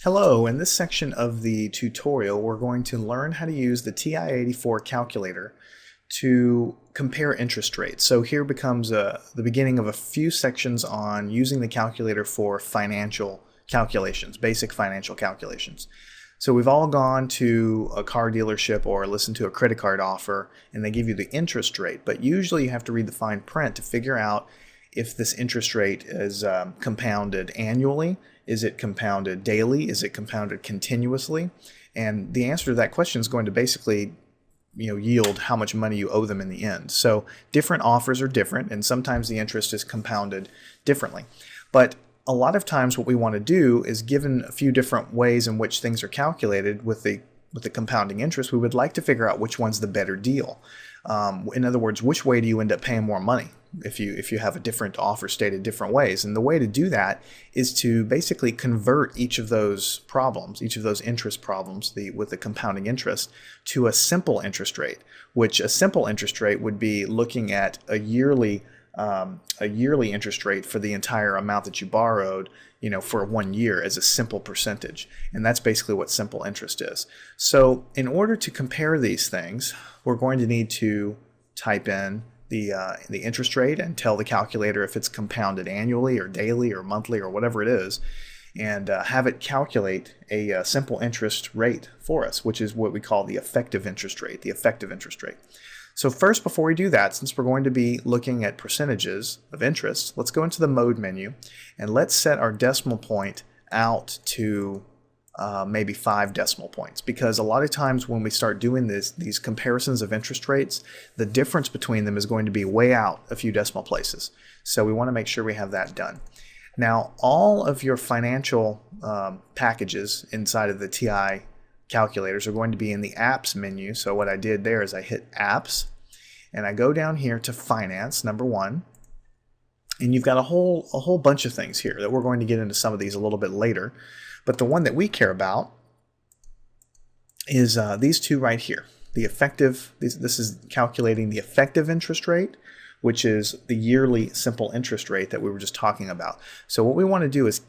Hello, in this section of the tutorial, we're going to learn how to use the TI-84 calculator to compare interest rates. So here becomes the beginning of a few sections on using the calculator for financial calculations, basic financial calculations. So we've all gone to a car dealership or listened to a credit card offer and they give you the interest rate, but usually you have to read the fine print to figure out if this interest rate is compounded annually. Is it compounded daily? Is it compounded continuously? And the answer to that question is going to basically yield how much money you owe them in the end. So different offers are different, and sometimes the interest is compounded differently. But a lot of times what we want to do is, given a few different ways in which things are calculated with the compounding interest, we would like to figure out which one's the better deal. In other words, which way do you end up paying more money if you have a different offer stated different ways? And the way to do that is to basically convert each of those problems, each of those interest problems with the compounding interest, to a simple interest rate, which a simple interest rate would be looking at a yearly interest rate for the entire amount that you borrowed, for 1 year as a simple percentage. And that's basically what simple interest is. So in order to compare these things, we're going to need to type in the interest rate and tell the calculator if it's compounded annually or daily or monthly or whatever it is, and have it calculate a simple interest rate for us, which is what we call the effective interest rate, So first, before we do that, since we're going to be looking at percentages of interest, let's go into the mode menu and let's set our decimal point out to maybe 5 decimal points, because a lot of times when we start doing these comparisons of interest rates, the difference between them is going to be way out a few decimal places. So we want to make sure we have that done. Now, all of your financial packages inside of the TI calculators are going to be in the apps menu. So what I did there is I hit apps and I go down here to finance, number 1. And you've got a whole bunch of things here that we're going to get into some of these a little bit later. But the one that we care about is these two right here. The effective, this is calculating the effective interest rate, which is the yearly simple interest rate that we were just talking about. So what we want to do is